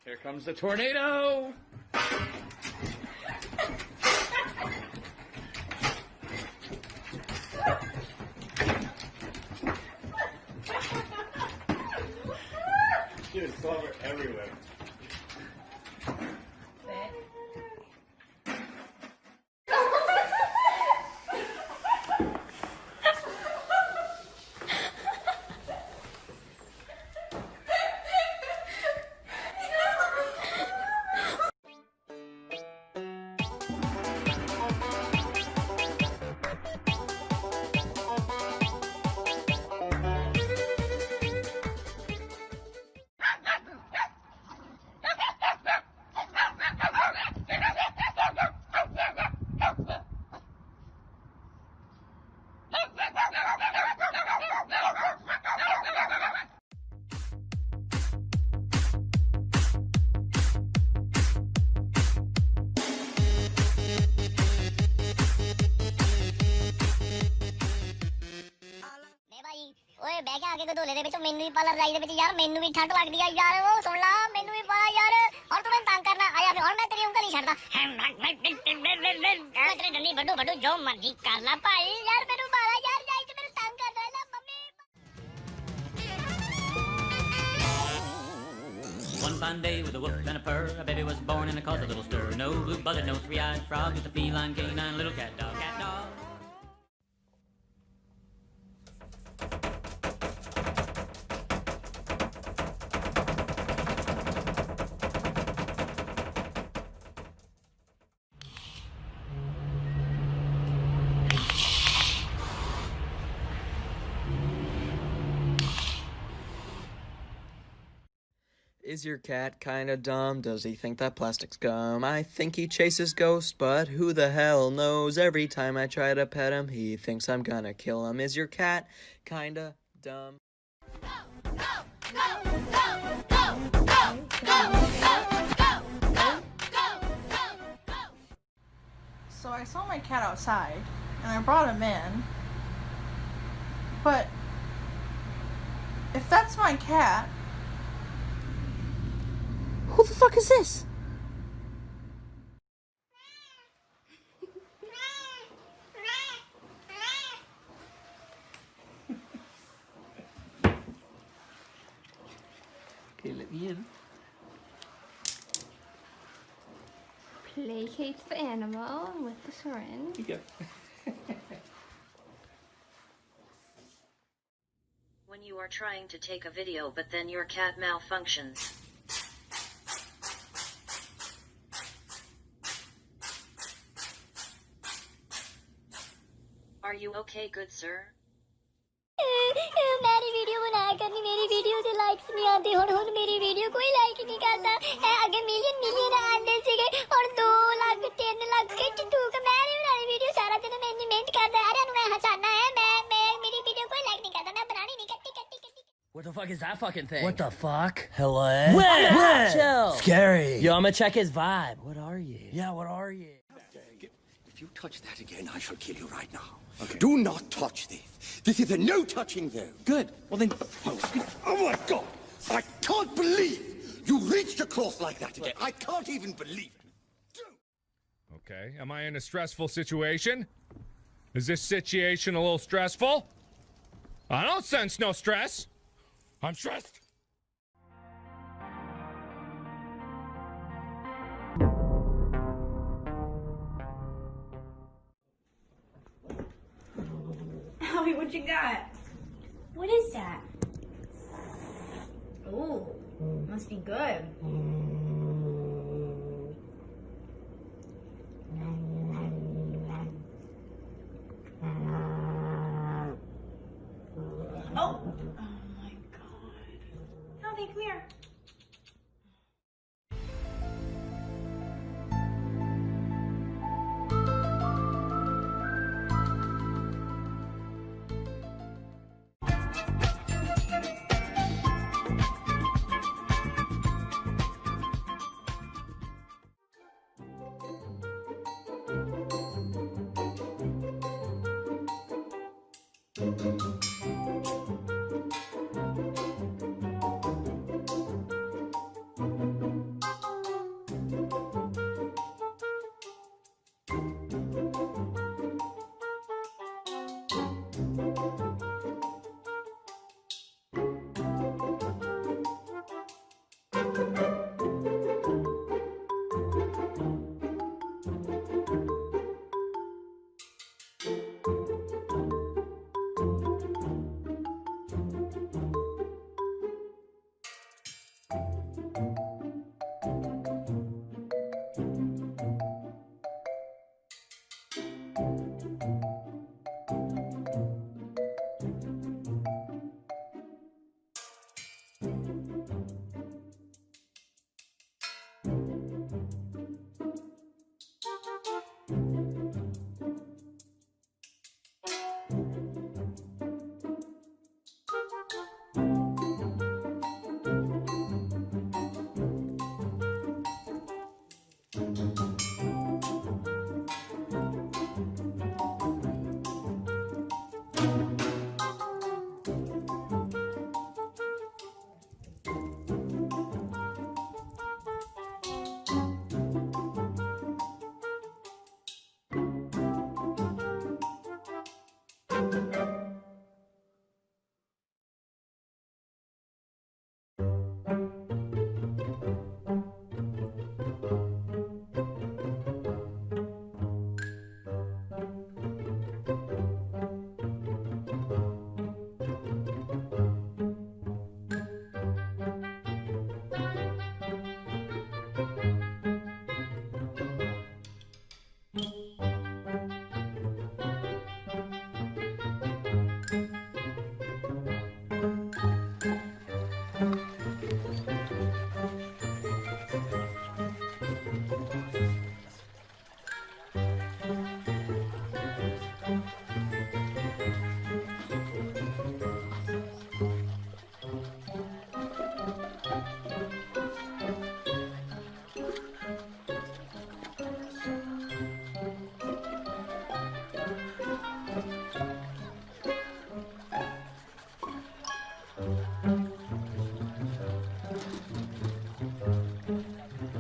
Here comes the tornado! Dude, clover everywhere. ਓਏ ਬਹਿ ਕੇ ਆ ਕੇ ਗਦੋਲੇ ਦੇ ਵਿੱਚ ਮੈਨੂੰ ਵੀ ਪਾਲਰ ਰਾਈ ਦੇ ਵਿੱਚ ਯਾਰ ਮੈਨੂੰ ਵੀ ਠੰਡ ਲੱਗਦੀ ਆ ਯਾਰ ਉਹ ਸੁਣ ਲਾ ਮੈਨੂੰ ਵੀ ਪਾ ਯਾਰ ਔਰ ਤੂੰ ਮੈਨੂੰ ਤੰਗ ਕਰਨਾ ਆਇਆ ਫਿਰ ਹੁਣ ਮੈਂ ਤੇਰੀ ਉਂਗਲ ਨਹੀਂ ਛੱਡਦਾ ਮੈਂ ਤੇਰੀ ਡੰਡੀ ਵੱਡੂ ਜੋ ਮਰਜ਼ੀ ਕਰ ਲਾ ਭਾਈ ਯਾਰ ਮੈਨੂੰ ਮਾਰਾ ਯਾਰ ਜਾਈ ਤੇ ਮੈਨੂੰ ਤੰਗ ਕਰਦਾ ਨਾ mummy One fine day with a whoop and a purr, a baby was born and it caused a little stir. No blue buzzard, no three-eyed frog, just a feline canine little cat dog. Cat dog. Is your cat kinda dumb? Does he think that plastic's gum? I think he chases ghosts, but who the hell knows? Every time I try to pet him, he thinks I'm gonna kill him. Is your cat kinda dumb? So I saw my cat outside, and I brought him in. But if that's my cat, who the fuck is this? Okay, let me in. Placate the animal with the syringe. Here you go. When you are trying to take a video but then your cat malfunctions. Are you okay, good sir? मेरी video बनाया करनी मेरी video से likes नहीं आते और मेरी video कोई लाइक नहीं करता आगे मिलियन आते सीगे और 2 लाख 3 लाख के टूक मैं नहीं बनानी वीडियो सारा दिन मैं मेहनत करता अरे मैं हंसाना है मैं मेरी वीडियो कोई लाइक नहीं करता मैं बनानी नहीं कट्टी What the fuck is that fucking thing? What the fuck? Hello? What? Chill. Scary. Yo, I'm gonna check his vibe. What are you? Yeah, what are you? If you touch that again, I shall kill you right now. Okay. Do not touch this. This is a no touching zone. Good. Well then... Oh my God! I can't believe you reached across like that again. I can't even believe it. Okay, am I in a stressful situation? Is this situation a little stressful? I don't sense no stress. I'm stressed. Howie, what you got? What is that? Ooh, must be good. Oh! Oh my God. Howie, come here.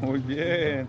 Muy bien.